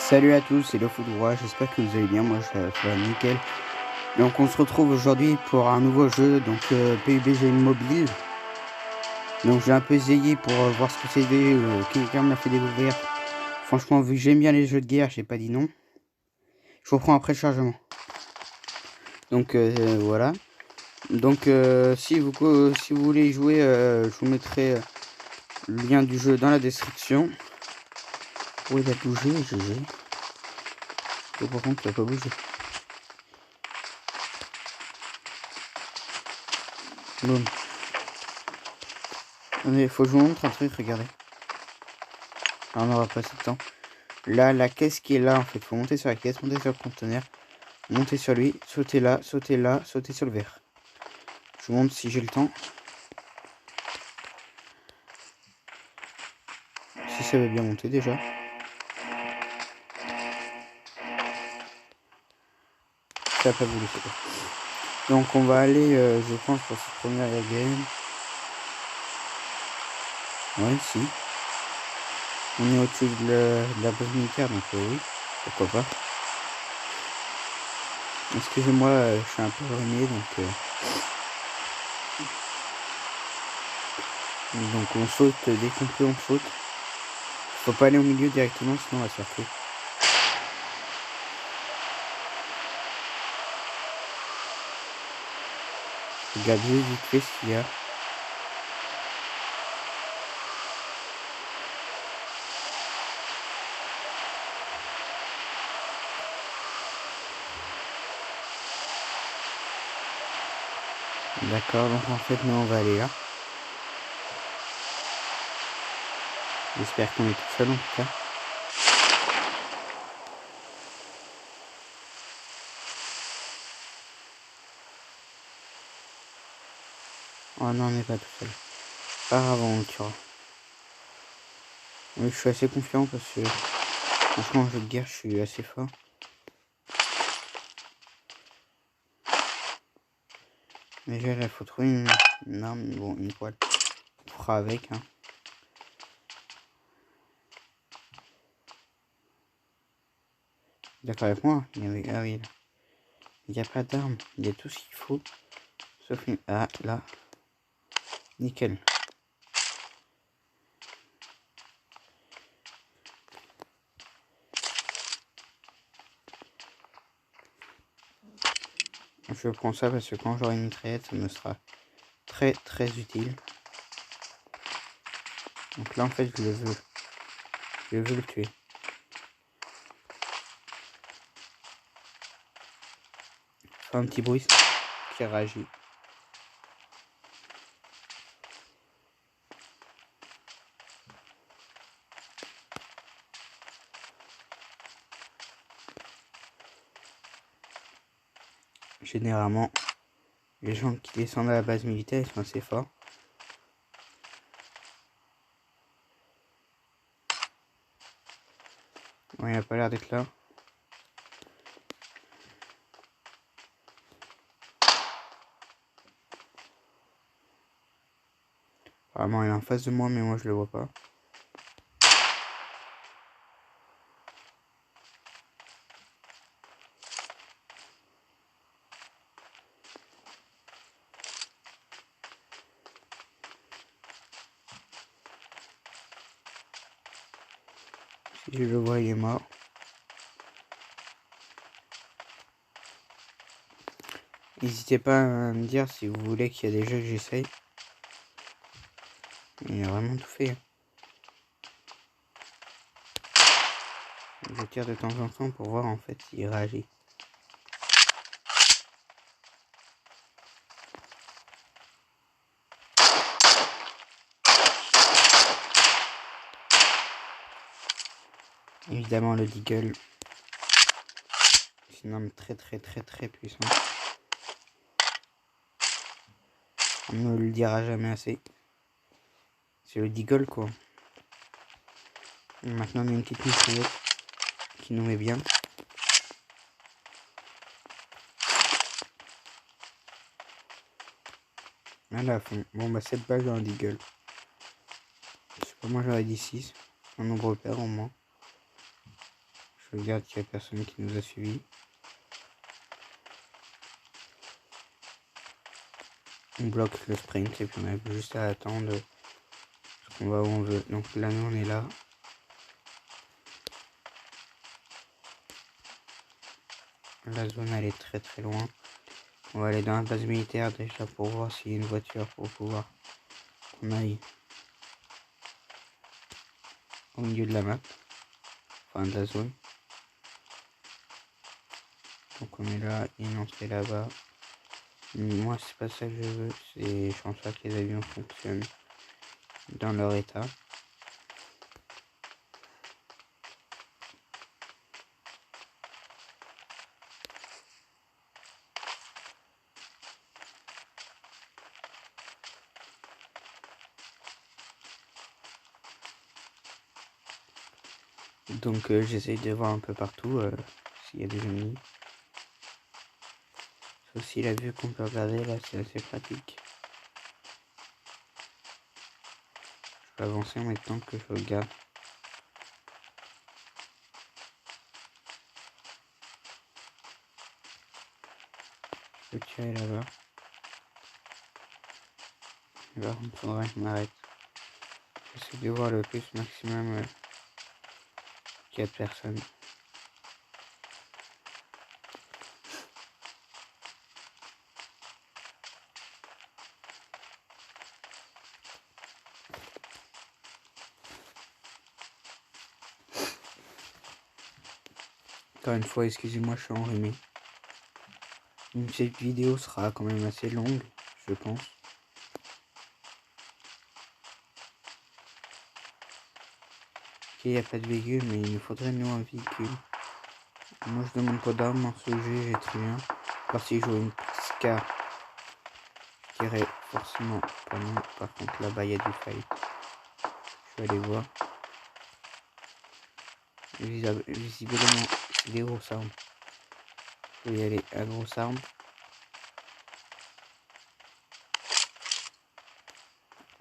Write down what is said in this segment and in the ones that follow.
Salut à tous, c'est le Foudroy, j'espère que vous allez bien, moi ça va nickel. Donc on se retrouve aujourd'hui pour un nouveau jeu, donc PUBG Mobile. Donc j'ai un peu essayé pour voir ce que c'était, quelqu'un me l'a fait découvrir. Franchement, vu que j'aime bien les jeux de guerre, j'ai pas dit non. Je reprends après le chargement. Donc voilà. Donc si vous voulez y jouer, je vous mettrai le lien du jeu dans la description. Oh, il a bougé, GG. Oh, par contre, il a pas bougé. Boum. Il faut que je vous montre un truc, regardez. Ah, on aura pas assez de temps. Là, la caisse qui est là, en fait, faut monter sur la caisse, monter sur le conteneur, monter sur lui, sauter là, sauter sur le verre. Je vous montre si j'ai le temps. Si ça veut bien monter déjà. Ça a pas voulu, c'est pas. Donc on va aller, je pense, pour cette première game. Ouais, si. On est au-dessus de la base militaire, donc oui, pourquoi pas. Excusez-moi, je suis un peu ruiné, donc on saute, dès qu'on peut on saute. Faut pas aller au milieu directement, sinon on va se faire tuer. Regarde juste vite fait ce qu'il y a. D'accord, donc en fait nous on va aller là. J'espère qu'on est tout seul en tout cas. Oh non, on n'est pas tout seul. Pas grave, on le tuera. Oui, je suis assez confiant parce que franchement en jeu de guerre je suis assez fort. Mais déjà il faut trouver une arme, bon une poêle. On fera avec hein. D'accord avec moi? Ah oui, il n'y a pas d'arme, il y a tout ce qu'il faut. Sauf une. Ah là. Nickel. Je prends ça parce que quand j'aurai une mitraillette, ça me sera très très utile. Donc là en fait je le veux. Je veux le tuer. Faire un petit bruit qui réagit. Généralement, les gens qui descendent à la base militaire, ils sont assez forts. Ouais, il a pas l'air d'être là. Apparemment, il est en face de moi, mais moi, je le vois pas. Si je le vois, il est mort. N'hésitez pas à me dire si vous voulez qu'il y a des jeux que j'essaye. Il a vraiment tout fait. Je tire de temps en temps pour voir en fait s'il réagit. Évidemment le Deagle. C'est une arme très puissante. On ne le dira jamais assez. C'est le Deagle quoi. Et maintenant on a une petite mitraillette qui nous met bien. Là à fond. Bon bah 7 balles dans un Deagle. Je sais pas, moi j'aurais dit 6. Un nombre pair au moins. Je regarde qu'il n'y a personne qui nous a suivis. On bloque le sprint et puis on a juste à attendre parce qu'on va où on veut. Donc là nous on est là. La zone elle est très très loin. On va aller dans la base militaire déjà pour voir s'il y a une voiture pour pouvoir qu'on aille au milieu de la map. Enfin de la zone. Donc on est là, il y a une entrée là-bas. Moi c'est pas ça que je veux, je pense pas que les avions fonctionnent dans leur état. Donc j'essaye de voir un peu partout s'il y a des ennemis. C'est aussi la vue qu'on peut regarder là, c'est assez pratique. Je peux avancer en même temps que je regarde. Je peux tirer là-bas. Là, il faudrait que je m'arrête. J'essaie de voir le plus maximum 4 personnes. Encore une fois, excusez-moi, je suis enrhumé. Donc cette vidéo sera quand même assez longue, je pense. Ok, il n'y a pas de véhicule, mais il nous faudrait nous un véhicule. Moi je demande pas d'armes en ce jeu, j'ai très bien. Parce que si je joue une Scar, je dirais forcément pas non. Par contre là-bas il y a du fight. Je vais aller voir. Visiblement c'est des grosses armes. Je vais y aller à grosse arme.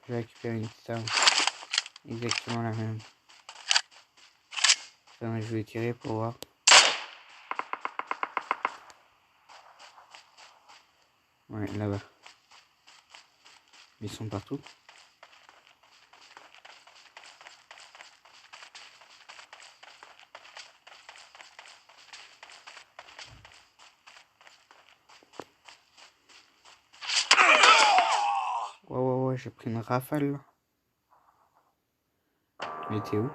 Je vais récupérer une petite arme. Exactement la même. Enfin, je vais tirer pour voir. Ouais, là-bas. Ils sont partout. Ouais, j'ai pris une rafale là. Il était où?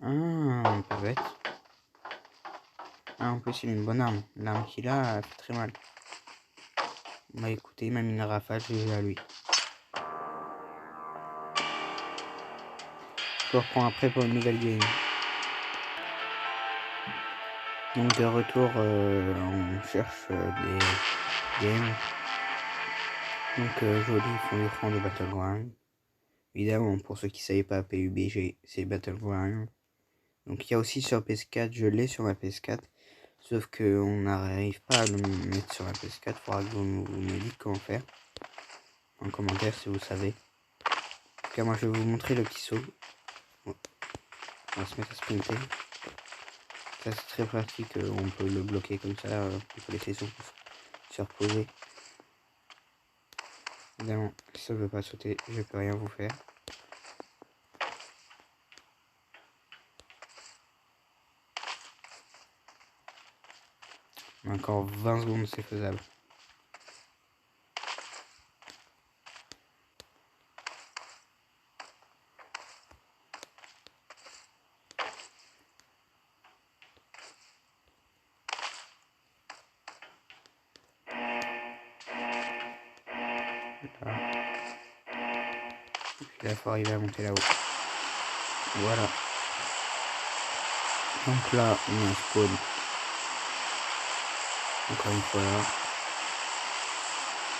Ah, pas bête. Ah, en plus, il a une bonne arme. L'arme qu'il a fait très mal. Bah écoutez, il m'a mis une rafale, je vais à lui. Je le reprends après pour une nouvelle game. Donc de retour, on cherche des games. Donc joli, ils font l'écran de Battleground. Évidemment, pour ceux qui ne savaient pas, PUBG, c'est Battleground. Donc il y a aussi sur PS4, je l'ai sur ma PS4. Sauf qu'on n'arrive pas à le mettre sur la PS4. Il faudra que vous me dites comment faire. En commentaire si vous savez. En tout cas, moi je vais vous montrer le petit saut. On va se mettre à sprinter. Ça c'est très pratique, on peut le bloquer comme ça. On peut laisser se reposer. Évidemment, si ça ne veut pas sauter, je peux rien vous faire. Encore 20 secondes, c'est faisable. Là. Et puis là, il faut arriver à monter là-haut. Voilà. Donc là, on a un spawn. Encore une fois là.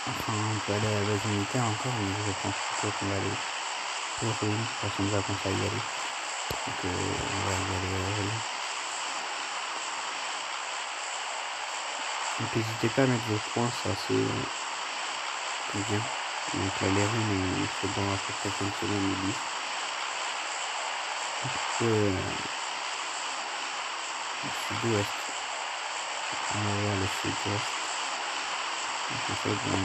Enfin, on peut aller à la base militaire encore, mais je pense plutôt qu'on va aller au ruine. Personne ne va penser à y aller. Donc on va y aller au ruine. Donc n'hésitez pas à mettre vos points, c'est assez bien. Donc là, les runes, il faut dans à peu près 5 secondes ou 10. Le sud-ouest. On va voir le sud-ouest. Je fais non.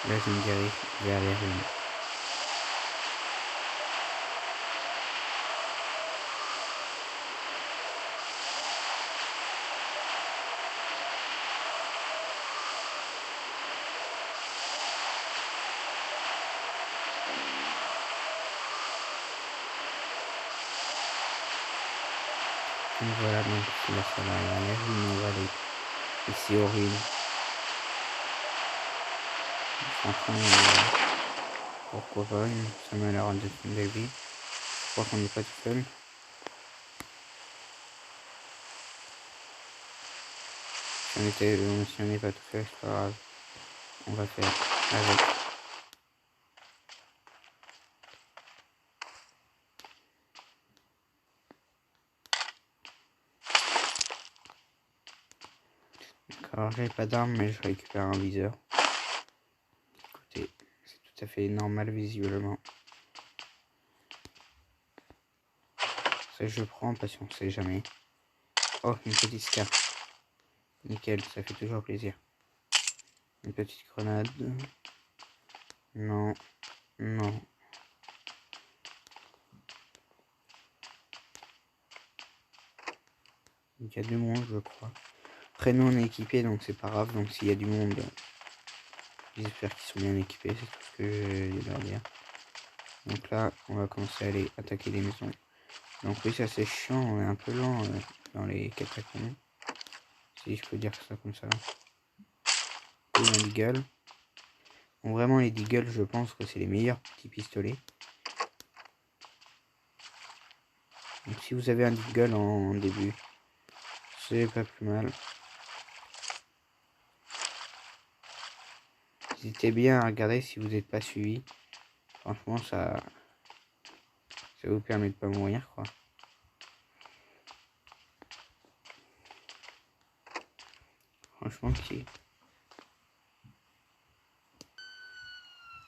Là, je me dirige vers les runes. Donc voilà, donc là ça va aller, on va aller ici aux ruines. Franchement, pourquoi pas, ça m'a l'air d'être une belle vie. Je crois qu'on n'est pas tout seul. Si on n'est pas tout seul, c'est pas grave. On va faire avec. D'accord, j'ai pas d'arme, mais je récupère un viseur. Écoutez, c'est tout à fait normal visiblement. Ça je prends parce qu'on sait jamais. Oh, une petite scar. Nickel, ça fait toujours plaisir. Une petite grenade. Non, non. Il y a du monde, je crois. Après, nous, on est équipés, donc c'est pas grave. Donc, s'il y a du monde, j'espère qu'ils sont bien équipés. C'est tout ce que j'ai leur dire. Donc là, on va commencer à aller attaquer les maisons. Donc oui, ça c'est chiant. On est un peu lent dans les catacombes. Si je peux dire ça comme ça. Et un deagle. Bon, vraiment, les deagles, je pense que c'est les meilleurs petits pistolets. Donc si vous avez un deagle en début, c'est pas plus mal. N'hésitez bien à regarder si vous n'êtes pas suivi. Franchement, ça vous permet de pas mourir, quoi. Franchement, qui.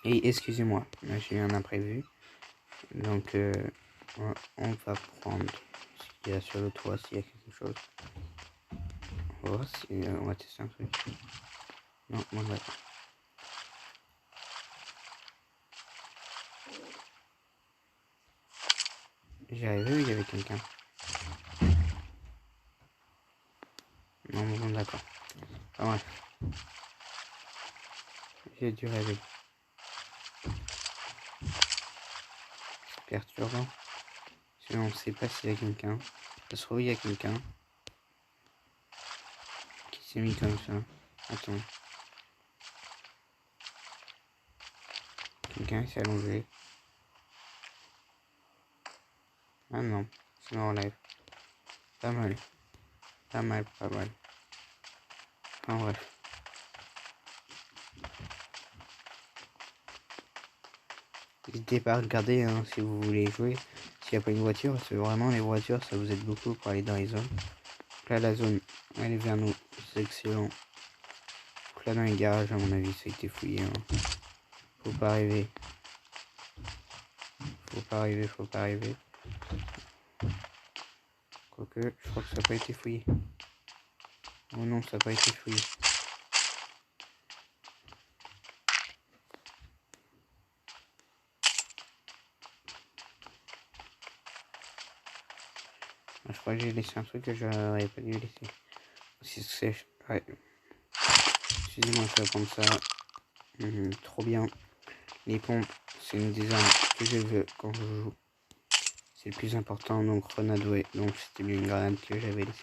Et excusez-moi, j'ai eu un imprévu. Donc, on va prendre ce qu'il y a sur le toit, s'il y a quelque chose. On va voir si on va tester un truc. Non, bon, d'accord. J'ai rêvé où il y avait quelqu'un. Non, bon, d'accord. Ah ouais. J'ai dû rêver. C'est perturbant. Sinon, on ne sait pas s'il y a quelqu'un. Ça se trouve, il y a quelqu'un qui s'est mis comme ça. Attends. Quelqu'un s'est allongé. Ah non, c'est mon rêve. Pas mal. Pas mal, pas mal. Enfin bref. N'hésitez pas à regarder hein, si vous voulez jouer. S'il n'y a pas une voiture, parce que vraiment les voitures ça vous aide beaucoup pour aller dans les zones. Donc là la zone elle est vers nous, c'est excellent. Donc là dans les garages à mon avis ça a été fouillé. Hein. Faut pas arriver. Faut pas arriver, faut pas arriver. Quoique je crois que ça n'a pas été fouillé. Oh non ça n'a pas été fouillé. Je crois que j'ai laissé un truc que j'aurais pas dû laisser. Si c'est... Ouais. Excusez-moi, je vais prendre ça. Trop bien. Les pompes, c'est une des armes que je veux quand je joue. C'est le plus important, donc grenade, donc c'était bien une grenade que j'avais laissée.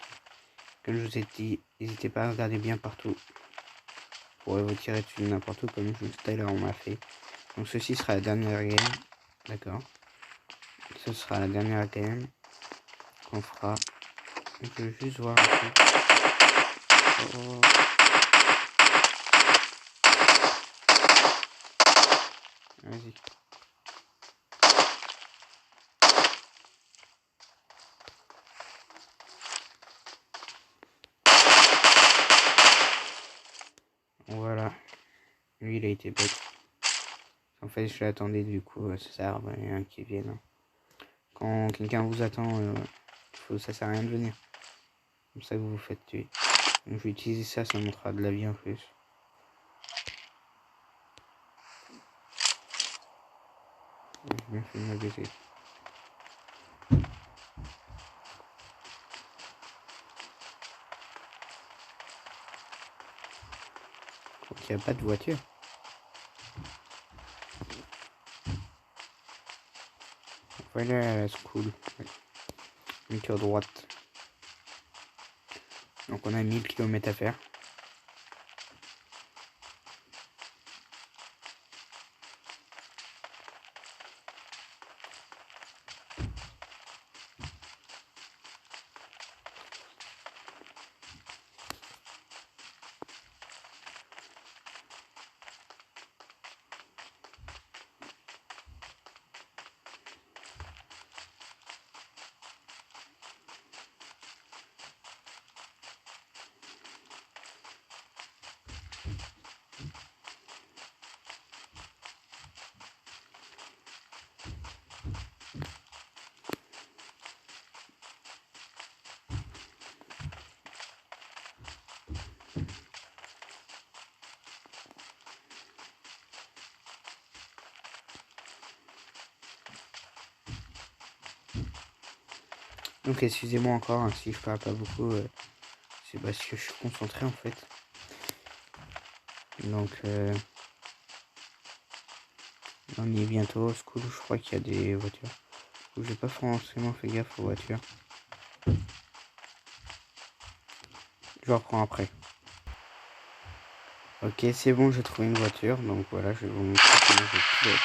Comme je vous ai dit, n'hésitez pas à regarder bien partout. Vous pourrez vous tirer dessus n'importe où, comme juste là on m'a fait. Donc ceci sera la dernière game. D'accord. Ce sera la dernière game qu'on fera. Je veux juste voir un truc. Oh. Vas-y. Lui, il a été bête. En fait, je l'attendais, du coup, ça sert à rien qu'il vienne. Quand quelqu'un vous attend, ça sert à rien de venir. Comme ça, vous vous faites tuer. Donc, je vais utiliser ça, ça montrera de la vie en plus. J'ai bien fait de me baisser. Donc, il n'y a pas de voiture. On va aller à la school. Donc, à droite. Donc, on a 1000 km à faire. Donc excusez-moi encore hein, si je parle pas beaucoup, c'est parce que je suis concentré en fait. Donc on y est bientôt au school, je crois qu'il y a des voitures. J'ai pas forcément fait gaffe aux voitures. Je reprends après. Ok, c'est bon, j'ai trouvé une voiture, donc voilà, je vais vous montrer comment je pilote.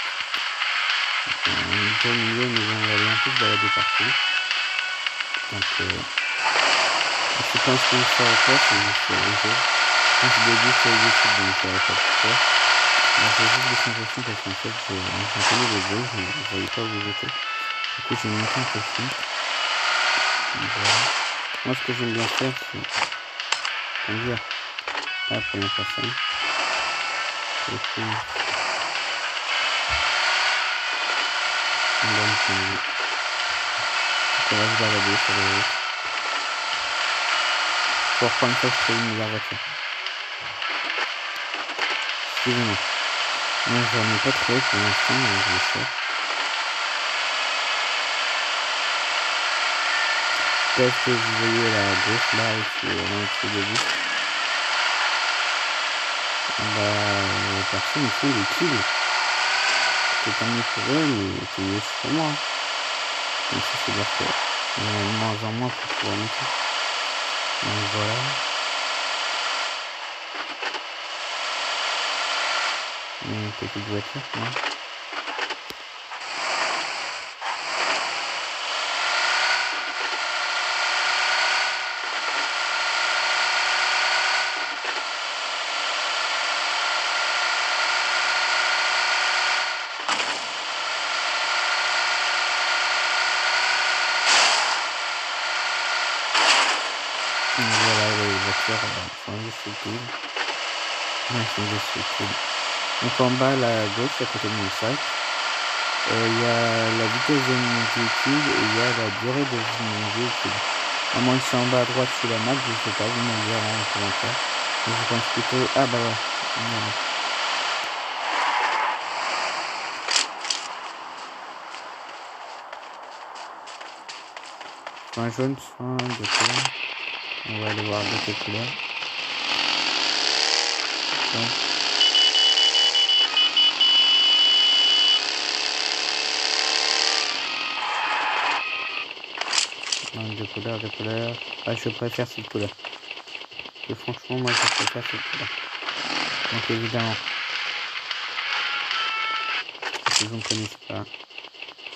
On est au milieu, mais on va aller un peu se balader partout. Donc je sais pas ce qu'on fait à quoi, c'est juste un jeu. Quand je débute sur YouTube, donc je savais pas pourquoi. Alors j'ai juste des sensations parce qu'en fait j'entendais des bruits, je ne savais pas où vous étiez. Du coup j'ai monté un peu le film. Voilà. Moi ce que j'aime bien faire c'est conduire à la première personne. Et puis on donne son vie. On va se balader sur les routes. Pour reprendre une fois que je trouve une meilleure voiture. Excusez-moi. Moi j'en ai pas trouvé pour l'instant, mais je vais faire. Peut-être que vous voyez la gauche là, qui est au début. Bah, personne ils font des kills. C'est tant mieux pour eux, mais c'est mieux aussi pour moi. Donc ça, c'est-à-dire que il y en a de moins en moins pour pouvoir monter. Donc voilà. Une petite voiture, ouais. Donc voilà, les voitures sont indestructibles. Ouais, sont indestructibles. Donc en bas, à gauche, à côté de mon sac, il y a la vitesse de mon véhicule et il y a la durée de vie de mon véhicule. À moins que c'est en bas à droite sous la map, je sais pas, vous m'en direz en commentaire. Mais je pense plutôt... Ah bah ouais. Voilà. Soit un jaune, soit un de couleur. On va aller voir de quelle couleur. Donc, de couleur. Ah, je préfère cette couleur. Et franchement, moi, je préfère cette couleur. Donc, évidemment, si vous ne connaissez pas,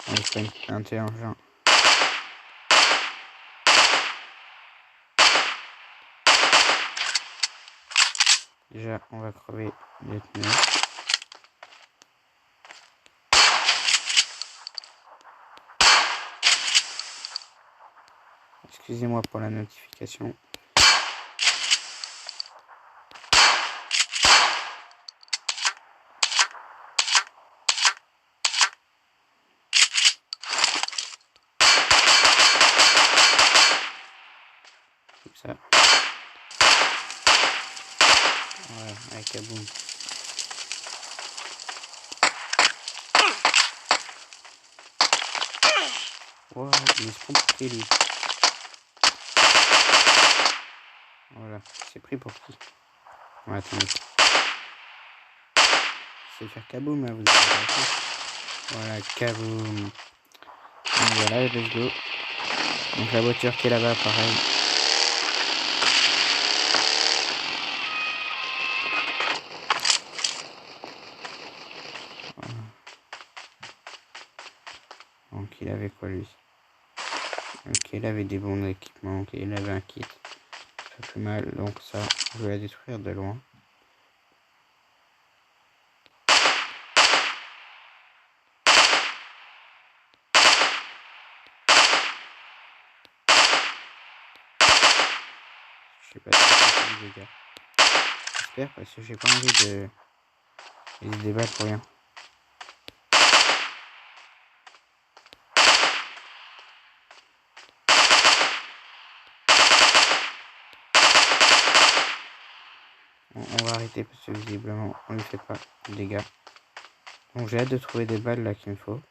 on est intelligent. Déjà, on va crever les pneus. Excusez-moi pour la notification. Ouais, avec kaboom. Ouais, il se prend pour qui lui? Voilà, c'est pris pour qui? Ouais, attendez. C'est faire kaboom, là, vous avez compris. Voilà, kaboom. Donc voilà, let's go. Donc la voiture qui est là-bas, pareil. Voilà. Donc il avait quoi lui? Ok, il avait des bons équipements, ok, il avait un kit. Ça fait mal, donc ça, je vais la détruire de loin. Je sais pas si c'est des dégâts. J'espère parce que j'ai pas envie de... des débats pour rien. On va arrêter parce que visiblement on lui fait pas de dégâts. Donc j'ai hâte de trouver des balles là qu'il me faut.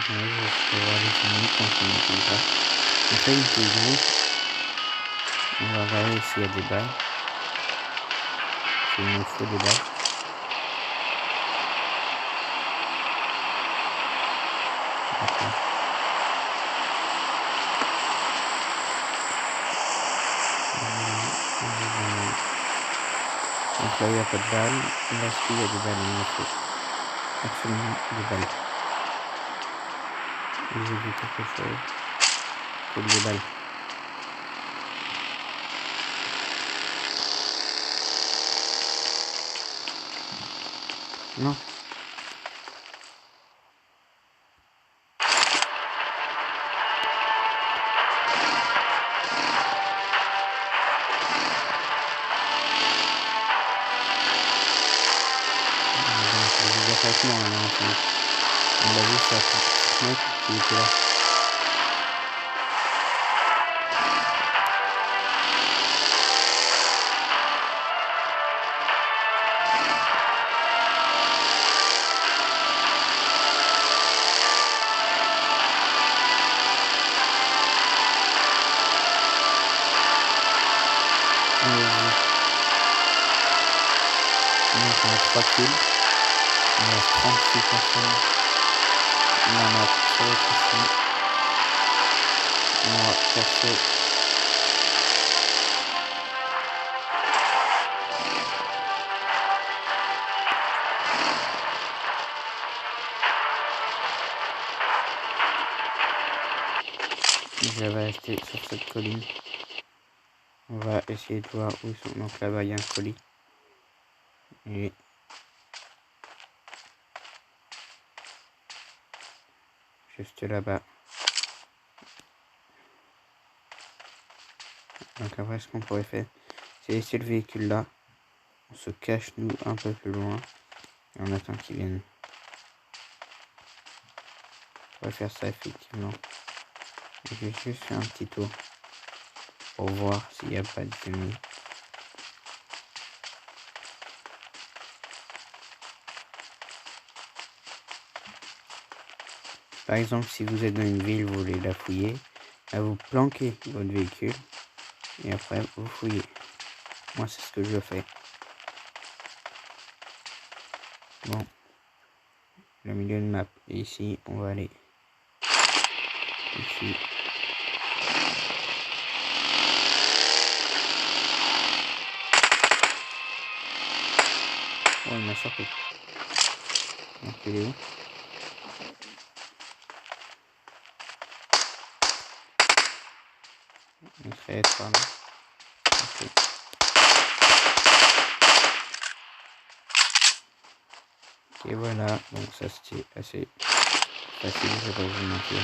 Je vais voir les ennemis quand on est comme ça. On fait une plus grande. On va regarder s'il y a des balles. S'il nous faut des balles. Okay. Donc là il n'y a pas de balles. Là est-ce qu'il y a des balles? Il me faut absolument des balles. J'ai vu quelque chose. Comme des balles. Non. Avec moi, on l'a vu ça mec qui était là. Donc on a 3 kills. On a 36 personnes. On en a 3 ici. On a perso. Je vais rester sur cette colline. On va essayer de voir où ils sont. Donc là-bas il y a un colis. Et juste là-bas. Donc après ce qu'on pourrait faire, c'est laisser le véhicule là. On se cache nous un peu plus loin. Et on attend qu'ils viennent. On va faire ça effectivement. Je vais juste faire un petit tour. Pour voir s'il n'y a pas d'ennemis. Par exemple, si vous êtes dans une ville, vous voulez la fouiller, là vous planquez votre véhicule et après vous fouillez. Moi, c'est ce que je fais. Bon, le milieu de map. Et ici, on va aller ici. Oh, il m'a surpris. Donc, il est où? Il serait être par là. Ok. Et voilà, donc ça c'était assez facile, je vais pas vous mentir.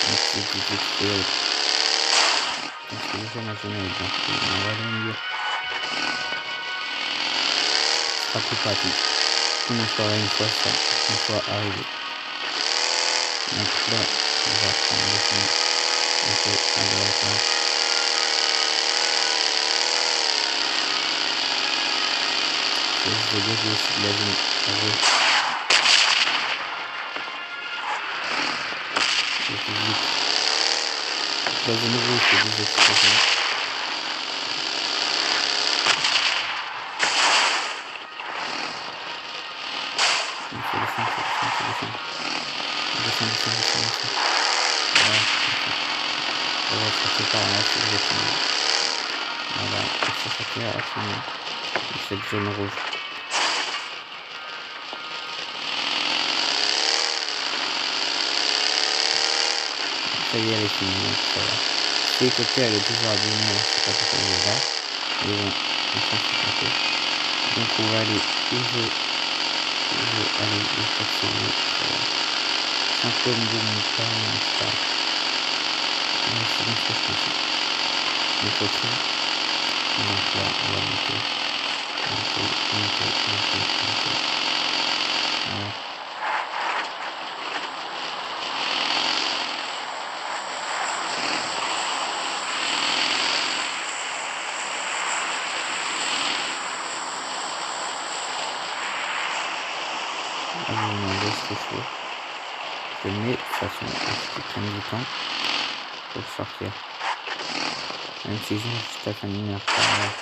Merci du créole. Parce que déjà ma zone est bien. On va aller au milieu. Ce sera plus pratique. On en fera une fois ça, une fois arrivé. Donc là, on va prendre le chemin un peu à droite là. Je vais dégager aussi de la zone rouge. Et puis vite. La zone rouge, c'est des explosions. Il faut descendre, il faut descendre. Descendre. Voilà, on va sortir par là, c'est exactement. Voilà, il faut sortir absolument de cette zone rouge. Ça y est, elle est finie, donc ça va. L'hélicoptère, elle est toujours abîmée, c'est pas pourquoi elle est là. Mais bon, on s'en fout un peu. Donc on va aller où je vais aller le stationner. Symptômes de mon temps, ça. C'est bon, c'est comme ça. Donc ok. Donc là, on va monter. Voilà. Là, je vais vous demander ce que je fais. Je le mets de façon à ce qu'il prenne du temps pour sortir. Même si j'ai juste à faire une marche arrière,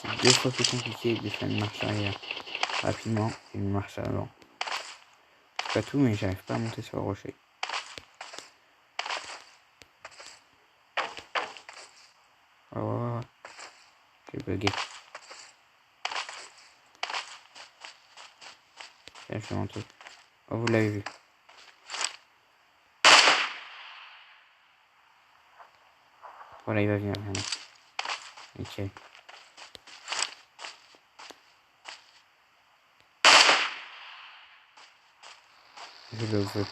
c'est 2 fois plus compliqué de faire une marche arrière rapidement qu'une marche avant. C'est pas tout, mais j'arrive pas à monter sur le rocher. Oh, j'ai bugué. Là, je vais monter. Oh, vous l'avez vu. Voilà, il va venir. Nickel. Je le veux.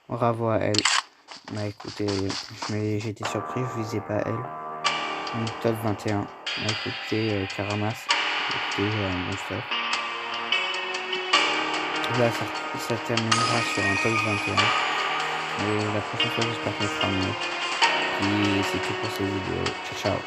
Bravo à elle. Bah écoutez, j'étais surpris, je visais pas elle. Donc top 21. Bah écoutez, Karamas. Écoutez, bon stuff. Là, ça terminera sur un top 21. Et la prochaine fois, j'espère qu'on fera mieux. Et c'est tout pour cette vidéo. Ciao, ciao.